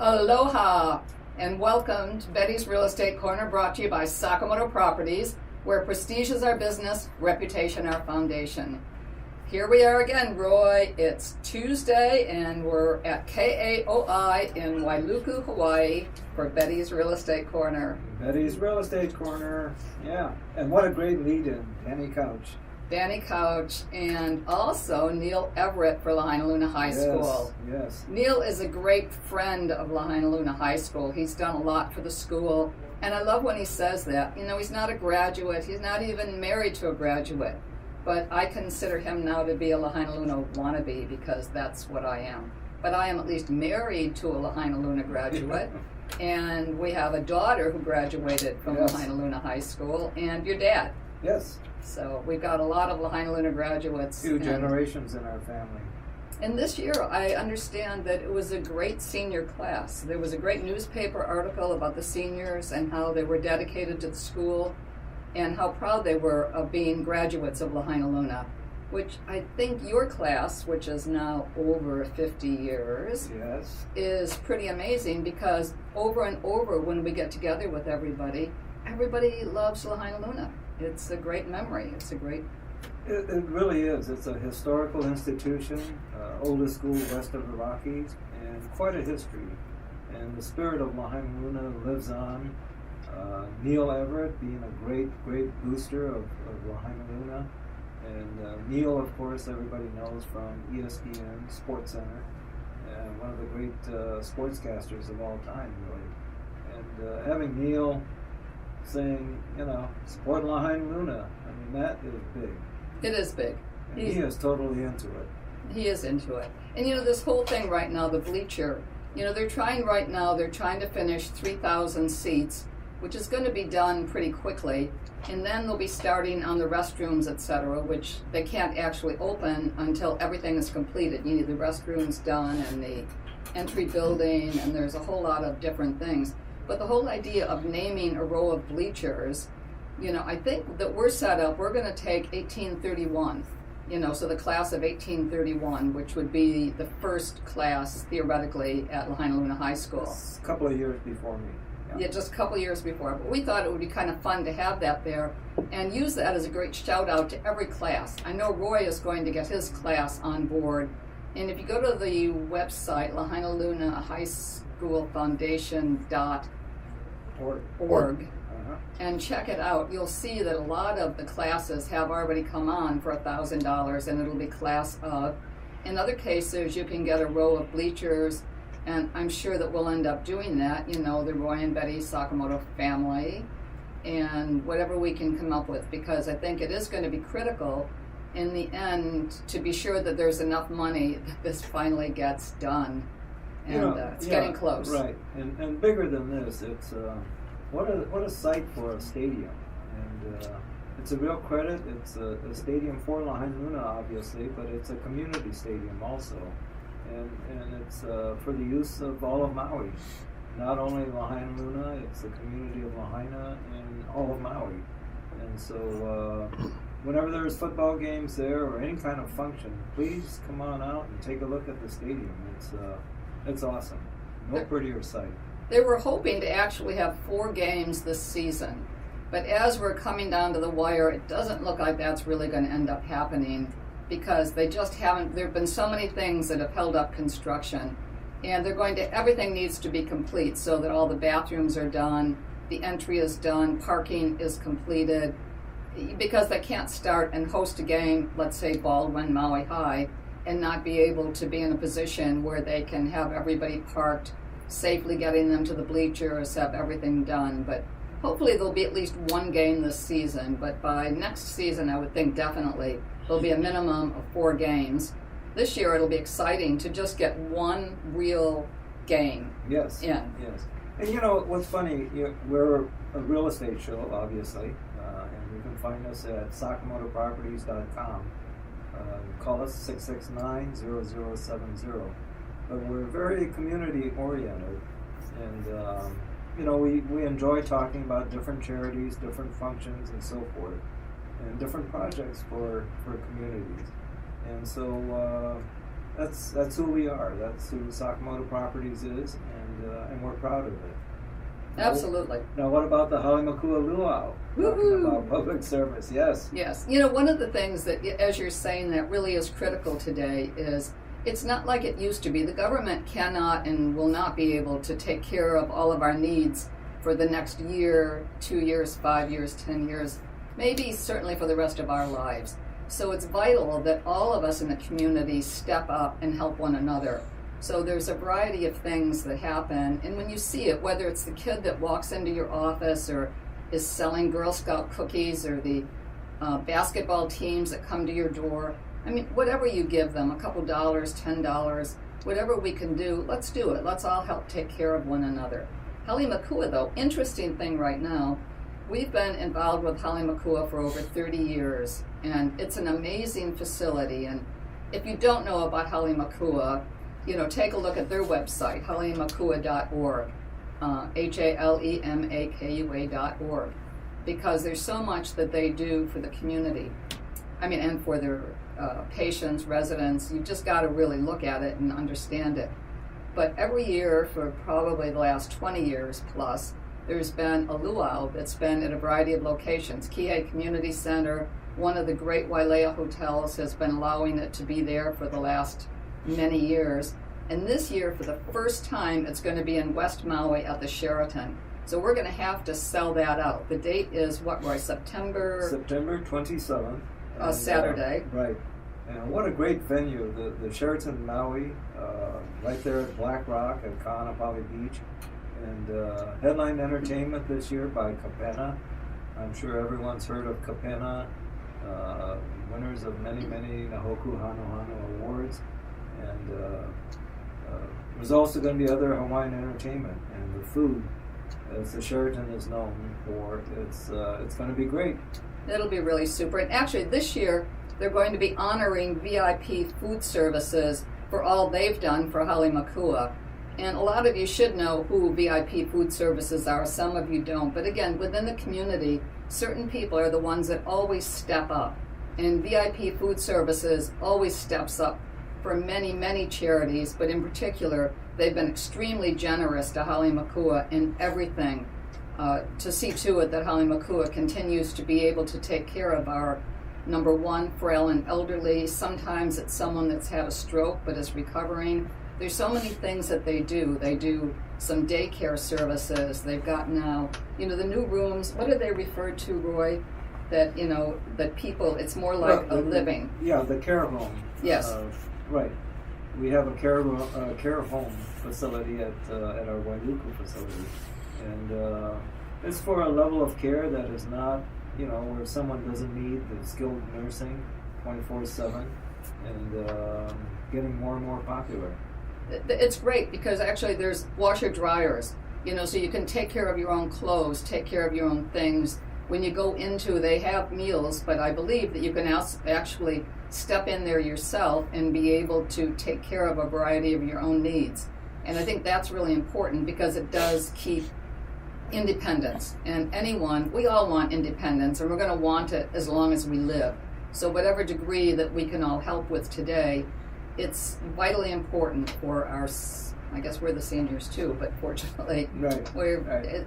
Aloha and welcome to Betty's Real Estate Corner, brought to you by Sakamoto Properties, where prestige is our business, reputation our foundation. Here we are again, Roy. It's Tuesday and we're at KAOI in Wailuku, Hawaii for Betty's Real Estate Corner. Betty's Real Estate Corner, yeah. And what a great lead-in, Danny Couch, and also Neil Everett for Lahaina High School. Yes. Neil is a great friend of Lahaina High School. He's done a lot for the school, and I love when he says that. You know, he's not a graduate. He's not even married to a graduate, but I consider him now to be a Lahaina wannabe because that's what I am. But I am at least married to a Lahaina graduate, and we have a daughter who graduated from Lahaina High School, and your dad. Yes. So we've got a lot of Lahaina graduates. Few generations in our family. And this year I understand that it was a great senior class. There was a great newspaper article about the seniors and how they were dedicated to the school and how proud they were of being graduates of Lahaina, which I think your class, which is now over 50 years, is pretty amazing because over and over when we get together with everybody loves Lahaina. It's a great memory. It really is. It's a historical institution, oldest school west of the Rockies, and quite a history. And the spirit of Lahaina lives on. Neil Everett being a great booster of Lahaina. And Neil, of course, everybody knows from ESPN, Sports Center, and one of the great sportscasters of all time, really. And having Neil saying, support Lahaina. I mean, that is big. It is big. And he is totally into it. He is into it. And this whole thing right now, the bleacher, they're trying to finish 3,000 seats, which is going to be done pretty quickly. And then they'll be starting on the restrooms, etc., which they can't actually open until everything is completed. You need the restrooms done and the entry building, and there's a whole lot of different things. But the whole idea of naming a row of bleachers, I think that we're going to take 1831, so the class of 1831, which would be the first class, theoretically, at Lahaina High School. Just a couple of years before me. Yeah, just a couple of years before. But we thought it would be kind of fun to have that there and use that as a great shout out to every class. I know Roy is going to get his class on board. And if you go to the website, Lahaina High School Foundation.org, and check it out, you'll see that a lot of the classes have already come on for $1,000, and it'll be class of. In other cases, you can get a row of bleachers, and I'm sure that we'll end up doing that, the Roy and Betty Sakamoto family, and whatever we can come up with, because I think it is going to be critical in the end to be sure that there's enough money that this finally gets done. And it's getting close. Right, and bigger than this, it's what a site for a stadium, and it's a real credit. It's a stadium for Lahaina, obviously, but it's a community stadium also, and it's for the use of all of Maui, not only Lahaina. It's the community of Lahaina and all of Maui, and so whenever there's football games there or any kind of function, please come on out and take a look at the stadium. It's awesome. No prettier sight. They were hoping to actually have 4 games this season, but as we're coming down to the wire, it doesn't look like that's really going to end up happening because they just haven't. There have been so many things that have held up construction, and everything needs to be complete so that all the bathrooms are done, the entry is done, parking is completed, because they can't start and host a game, let's say Baldwin, Maui High, and not be able to be in a position where they can have everybody parked, safely getting them to the bleachers, have everything done. But hopefully there'll be at least 1 game this season, but by next season I would think definitely there'll be a minimum of 4 games. This year it'll be exciting to just get 1 real game in. Yes. And what's funny, we're a real estate show, obviously, and you can find us at sakamotoproperties.com. Call us 669-0070. But we're very community oriented, and we enjoy talking about different charities, different functions, and so forth, and different projects for communities. And so that's who we are. That's who Sakamoto Properties is, and we're proud of it. Absolutely. Now, what about the Hale Makua Luau? Talking about public service, yes. Yes. You know, one of the things that, as you're saying, that really is critical today is it's not like it used to be. The government cannot and will not be able to take care of all of our needs for the next year, 2 years, 5 years, 10 years, maybe certainly for the rest of our lives. So it's vital that all of us in the community step up and help one another. So there's a variety of things that happen, and when you see it, whether it's the kid that walks into your office or is selling Girl Scout cookies or the basketball teams that come to your door, I mean, whatever you give them, a couple dollars, $10, whatever we can do, let's do it. Let's all help take care of one another. Hale Makua, though, interesting thing right now, we've been involved with Hale Makua for over 30 years, and it's an amazing facility. And if you don't know about Hale Makua, you know, take a look at their website, halemakua.org, HALEMAKUA.org, because there's so much that they do for the community. I mean, and for their patients, residents. You just got to really look at it and understand it. But every year for probably the last 20 years plus, there's been a luau that's been at a variety of locations. Kihei Community Center, one of the great Wailea hotels, has been allowing it to be there for the last many years. And this year, for the first time, it's going to be in West Maui at the Sheraton. So we're going to have to sell that out. The date is what, Roy? September 27th. Saturday. Right. And what a great venue, the Sheraton Maui, right there at Black Rock at Ka'anapali Beach. And headline entertainment this year by Kapena. I'm sure everyone's heard of Kapena, winners of many Nahoku Hanohano awards. And there's also going to be other Hawaiian entertainment, and the food, as the Sheraton is known for, it's going to be great. It'll be really super. And actually, this year, they're going to be honoring VIP food services for all they've done for Hale Makua. And a lot of you should know who VIP food services are. Some of you don't. But again, within the community, certain people are the ones that always step up. And VIP food services always steps up for many charities, but in particular, they've been extremely generous to Hale Makua in everything to see to it that Hale Makua continues to be able to take care of our number one, frail and elderly. Sometimes it's someone that's had a stroke but is recovering. There's so many things that they do. They do some daycare services. They've got now, the new rooms. What are they referred to, Roy? That, that people, it's more like a living. Yeah, the care home. Yes. Right. We have a care home facility at our Wailuku facility. And it's for a level of care that is not, where someone doesn't need the skilled nursing 24/7, and getting more and more popular. It's great because actually there's washer dryers, so you can take care of your own clothes, take care of your own things. When you go into, they have meals, but I believe that you can actually step in there yourself and be able to take care of a variety of your own needs. And I think that's really important because it does keep independence. And we all want independence, and we're going to want it as long as we live. So whatever degree that we can all help with today, it's vitally important for our, I guess we're the seniors too, but fortunately,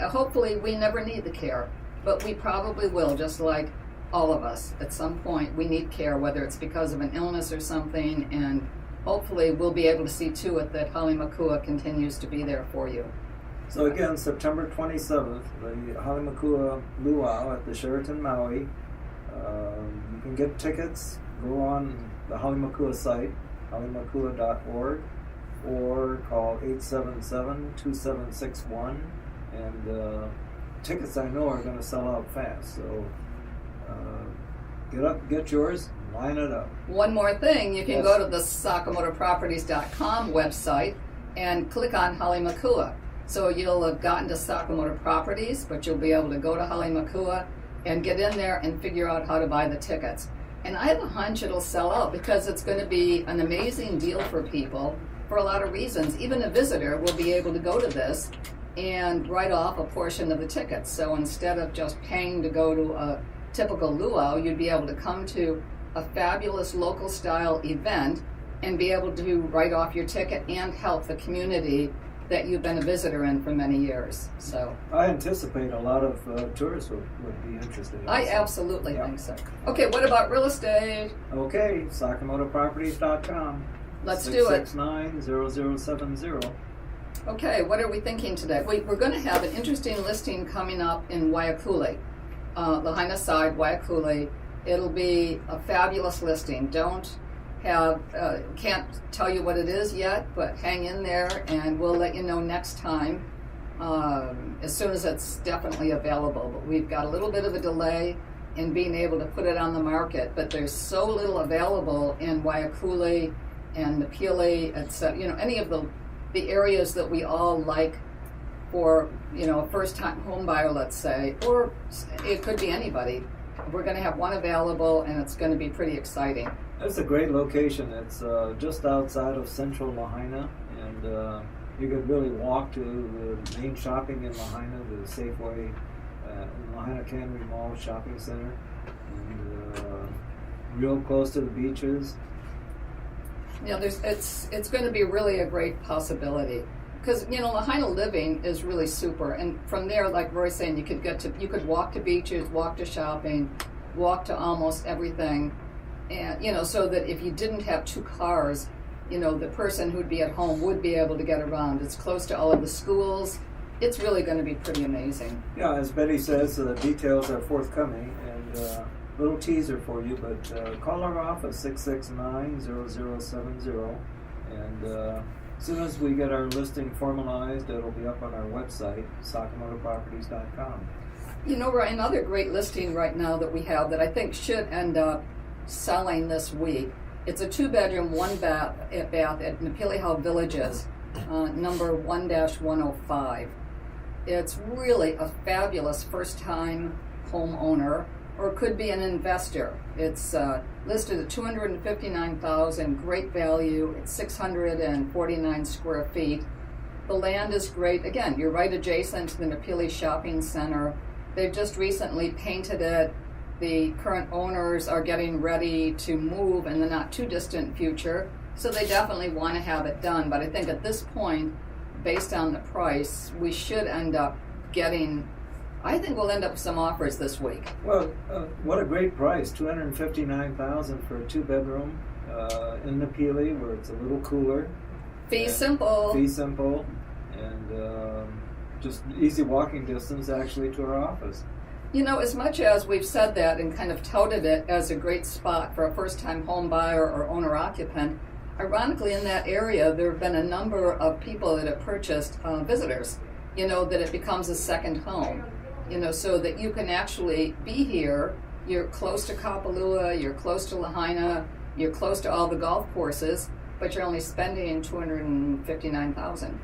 hopefully we never need the care, but we probably will, just like all of us. At some point we need care, whether it's because of an illness or something, and hopefully we'll be able to see to it that Hale Makua continues to be there for you. So again, September 27th, the Hale Makua Luau at the Sheraton Maui. You can get tickets, go on the Hale Makua site, halemakua.org, or call 877-2761, and tickets I know are going to sell out fast, so get yours, line it up. One more thing, you can go to the sakamotoproperties.com website and click on Hale Makua. So you'll have gotten to Sakamoto Properties, but you'll be able to go to Hale Makua and get in there and figure out how to buy the tickets. And I have a hunch it'll sell out because it's going to be an amazing deal for people for a lot of reasons. Even a visitor will be able to go to this and write off a portion of the tickets. So instead of just paying to go to a typical luau, you'd be able to come to a fabulous local style event and be able to write off your ticket and help the community that you've been a visitor in for many years. So I anticipate a lot of tourists would be interested in I this. absolutely think so. Okay, what about real estate? Okay, SakamotoProperties.com. Let's do it. 669-0070. Okay, what are we thinking today? We're going to have an interesting listing coming up in Waiakule, Lahaina side, Waiakule. It'll be a fabulous listing. Can't tell you what it is yet, but hang in there and we'll let you know next time as soon as it's definitely available. But we've got a little bit of a delay in being able to put it on the market, but there's so little available in Waiakule and Napili, etc. Any of the areas that we all like for, a first-time home buyer, let's say, or it could be anybody. We're going to have one available, and it's going to be pretty exciting. It's a great location. It's just outside of central Lahaina, and you could really walk to the main shopping in Lahaina, the Safeway, Lahaina Cannery Mall Shopping Center, and real close to the beaches. It's going to be really a great possibility because Lahaina living is really super, and from there, like Roy's saying, you could walk to beaches, walk to shopping, walk to almost everything, and so that if you didn't have two cars, the person who'd be at home would be able to get around. It's close to all of the schools. It's really going to be pretty amazing. Yeah, as Betty says, the details are forthcoming, and little teaser for you, but call our office, 669-0070, and as soon as we get our listing formalized, it'll be up on our website, SakamotoProperties.com. Another great listing right now that we have that I think should end up selling this week. It's a 2-bedroom, 1-bath at Napilihau Villages, number 1-105. It's really a fabulous first-time homeowner, or it could be an investor. It's listed at $259,000, great value. It's 649 square feet. The land is great. Again, you're right adjacent to the Napili Shopping Center. They've just recently painted it. The current owners are getting ready to move in the not too distant future, so they definitely want to have it done. But I think at this point, based on the price, we should end up I think we'll end up with some offers this week. Well, what a great price, $259,000 for a 2-bedroom in Napili, where it's a little cooler. Fee simple, and just easy walking distance actually to our office. As much as we've said that and kind of touted it as a great spot for a first-time home buyer or owner-occupant, ironically in that area there have been a number of people that have purchased visitors, that it becomes a second home. So that you can actually be here. You're close to Kapalua, you're close to Lahaina, you're close to all the golf courses, but you're only spending $259,000.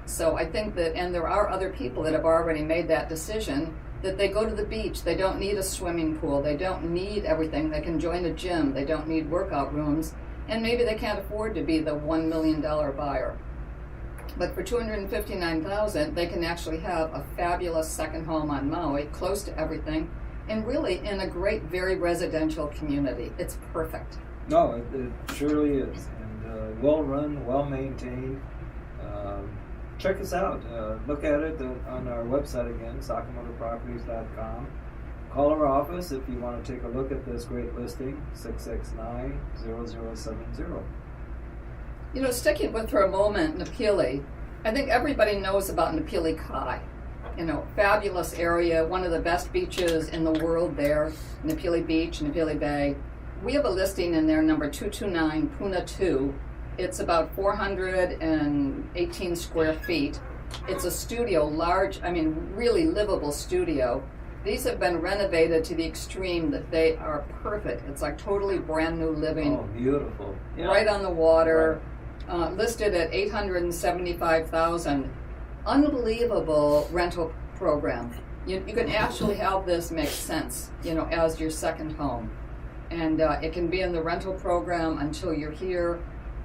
So I think that, and there are other people that have already made that decision, that they go to the beach. They don't need a swimming pool. They don't need everything. They can join a gym. They don't need workout rooms. And maybe they can't afford to be the $1 million buyer. But for $259,000, they can actually have a fabulous second home on Maui, close to everything, and really in a great, very residential community. It's perfect. No, it surely is, and well run, well maintained. Check us out. Look at it on our website again, SakamotoProperties.com. Call our office if you want to take a look at this great listing, 669-0070. Sticking with for a moment, Napili, I think everybody knows about Napili Kai. Fabulous area, one of the best beaches in the world there, Napili Beach, Napili Bay. We have a listing in there, number 229, Puna 2. It's about 418 square feet. It's a studio, really livable studio. These have been renovated to the extreme that they are perfect. It's like totally brand new living. Oh, beautiful. Yeah. Right on the water. Right. Listed at $875,000. Unbelievable rental program. You can actually have this make sense, as your second home. And it can be in the rental program until you're here.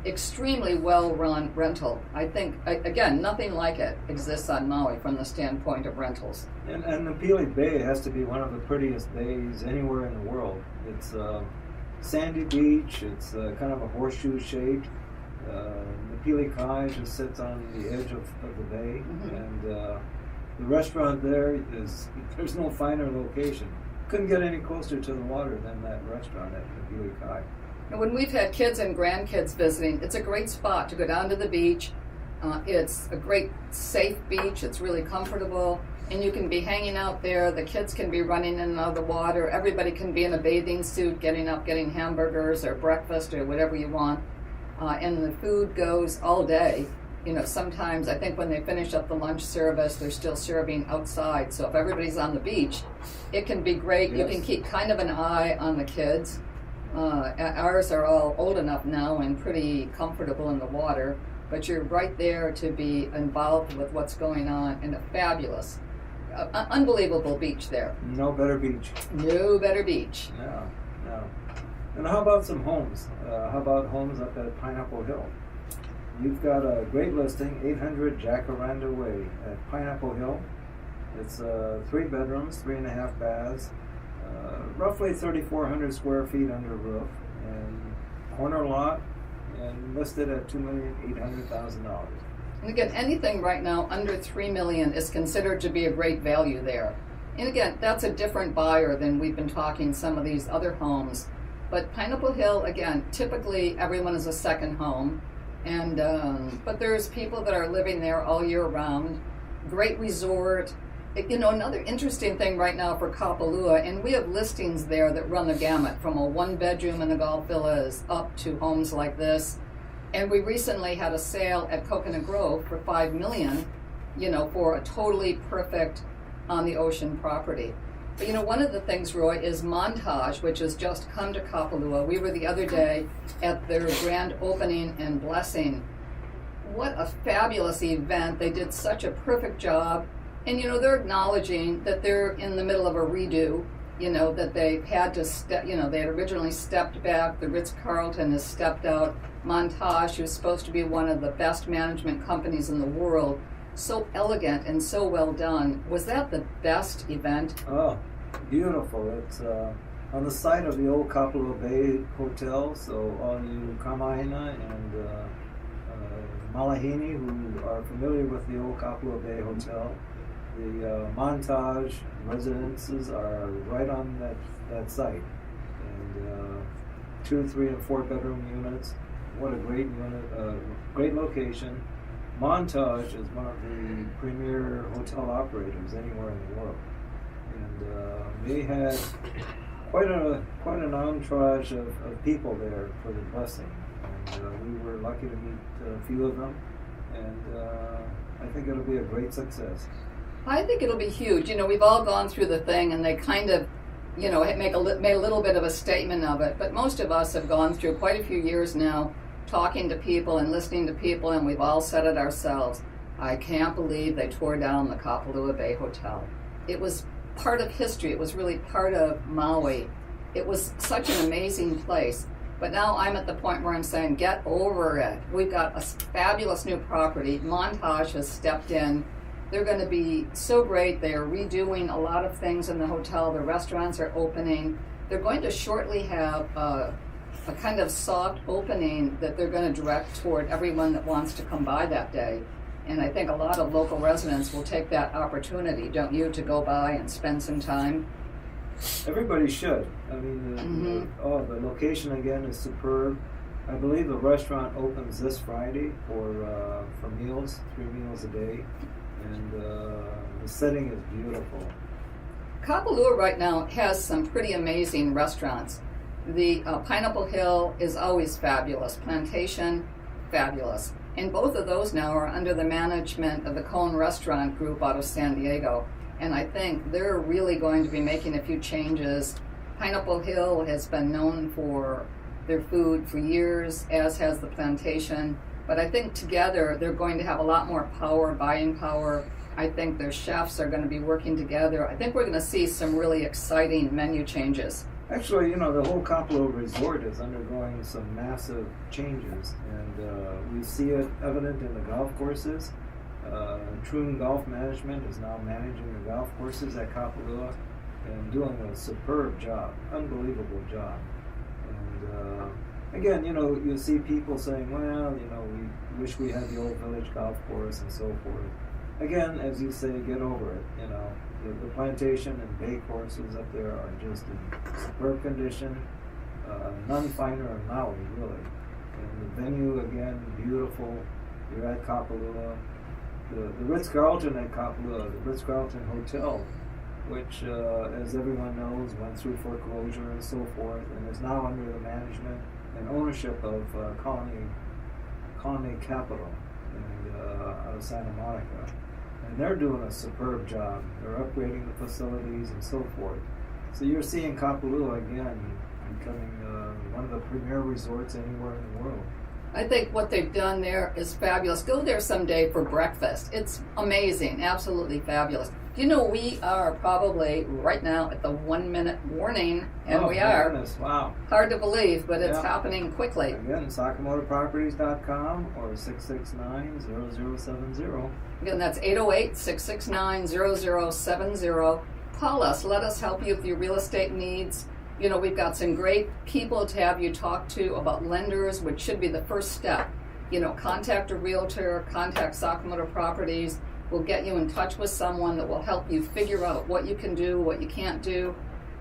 Extremely well-run rental. I think, again, nothing like it exists on Maui from the standpoint of rentals. And Napili Bay has to be one of the prettiest bays anywhere in the world. It's sandy beach. It's kind of a horseshoe shaped. Napili Kai just sits on the edge of the bay, Mm-hmm. and the restaurant there there's no finer location. Couldn't get any closer to the water than that restaurant at Napili Kai. And when we've had kids and grandkids visiting, it's a great spot to go down to the beach. It's a great, safe beach. It's really comfortable. And you can be hanging out there. The kids can be running in and out of the water. Everybody can be in a bathing suit, getting up, getting hamburgers or breakfast or whatever you want. And the food goes all day. You know, sometimes I think when they finish up the lunch service, they're still serving outside. So if everybody's on the beach, it can be great. Yes. You can keep kind of an eye on the kids. Ours are all old enough now and pretty comfortable in the water, but you're right there to be involved with what's going on in a fabulous, unbelievable beach there. No better beach. No better beach. No, no. And how about some homes? How about homes up at Pineapple Hill? You've got a great listing, 800 Jacaranda Way at Pineapple Hill. It's 3 bedrooms, 3.5 baths. Roughly 3,400 square feet under roof, and corner lot, and listed at $2,800,000. And again, anything right now under $3 million is considered to be a great value there. And again, that's a different buyer than we've been talking some of these other homes. But Pineapple Hill, again, typically everyone is a second home, and but there's people that are living there all year round. Great resort. You know, another interesting thing right now for Kapalua, and we have listings there that run the gamut from a 1-bedroom in the golf villas up to homes like this. And we recently had a sale at Coconut Grove for $5 million, you know, for a totally perfect on the ocean property. But you know, one of the things, Roy, is Montage, which has just come to Kapalua. We were the other day at their grand opening and blessing. What a fabulous event. They did such a perfect job. And, you know, they're acknowledging that they're in the middle of a redo, you know, that they've had to step, you know, they had originally stepped back. The Ritz-Carlton has stepped out. Montage, who's supposed to be one of the best management companies in the world, so elegant and so well done. Was that the best event? Oh, beautiful. It's on the site of the old Kapalua Bay Hotel, so all you Kamaina and Malahini who are familiar with the old Kapalua Bay Hotel, the Montage residences are right on that site, and 2, 3, and 4 bedroom units. What a great unit, great location. Montage is one of the premier hotel operators anywhere in the world, and they had quite an entourage of people there for the blessing, and we were lucky to meet a few of them, and I think it'll be a great success. I think it'll be huge. You know, we've all gone through the thing, and they kind of, you know, made a little bit of a statement of it. But most of us have gone through quite a few years now, talking to people and listening to people, and we've all said it ourselves. I can't believe they tore down the Kapalua Bay Hotel. It was part of history. It was really part of Maui. It was such an amazing place. But now I'm at the point where I'm saying, get over it. We've got a fabulous new property. Montage has stepped in. They're going to be so great. They are redoing a lot of things in the hotel. The restaurants are opening. They're going to shortly have a kind of soft opening that they're going to direct toward everyone that wants to come by that day. And I think a lot of local residents will take that opportunity, don't you, to go by and spend some time? Everybody should. I mean, the location again is superb. I believe the restaurant opens this Friday for meals, 3 meals a day. And the setting is beautiful. Kapalua right now has some pretty amazing restaurants. The Pineapple Hill is always fabulous. Plantation, fabulous. And both of those now are under the management of the Cone Restaurant Group out of San Diego. And I think they're really going to be making a few changes. Pineapple Hill has been known for their food for years, as has the Plantation. But I think together they're going to have a lot more power, buying power. I think their chefs are going to be working together. I think we're going to see some really exciting menu changes. Actually, you know, the whole Kapalua Resort is undergoing some massive changes, and we see it evident in the golf courses. Troon Golf Management is now managing the golf courses at Kapalua and doing a superb job, unbelievable job. And again, you see people saying, well, we wish we had the old village golf course and so forth. Again, as you say, get over it. The plantation and bay courses up there are just in superb condition. None finer in Maui, really. And the venue, again, beautiful. You're at Kapalua. The Ritz-Carlton at Kapalua, the Ritz-Carlton Hotel, which, as everyone knows, went through foreclosure and so forth, and is now under the management and ownership of Colony Capital out of Santa Monica. And they're doing a superb job. They're upgrading the facilities and so forth. So you're seeing Kapalua again becoming one of the premier resorts anywhere in the world. I think what they've done there is fabulous. Go there someday for breakfast. It's amazing, absolutely fabulous. We are probably right now at the 1 minute warning, and we are. Goodness, wow. Hard to believe, but it's happening quickly. Again, SakamotoProperties.com or 669-0070. Again, that's 808-669-0070. Call us. Let us help you with your real estate needs. We've got some great people to have you talk to about lenders, which should be the first step. Contact a realtor, contact Sakamoto Properties. We'll get you in touch with someone that will help you figure out what you can do, what you can't do.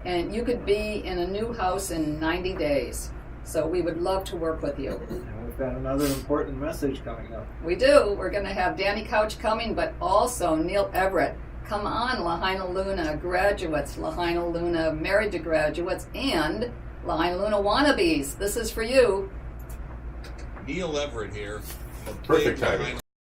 And you could be in a new house in 90 days. So we would love to work with you. And we've got another important message coming up. We do. We're going to have Danny Couch coming, but also Neil Everett. Come on, Lahaina Luna graduates, Lahaina Luna married to graduates, and Lahaina Luna wannabes. This is for you. Neil Everett here. Perfect timing.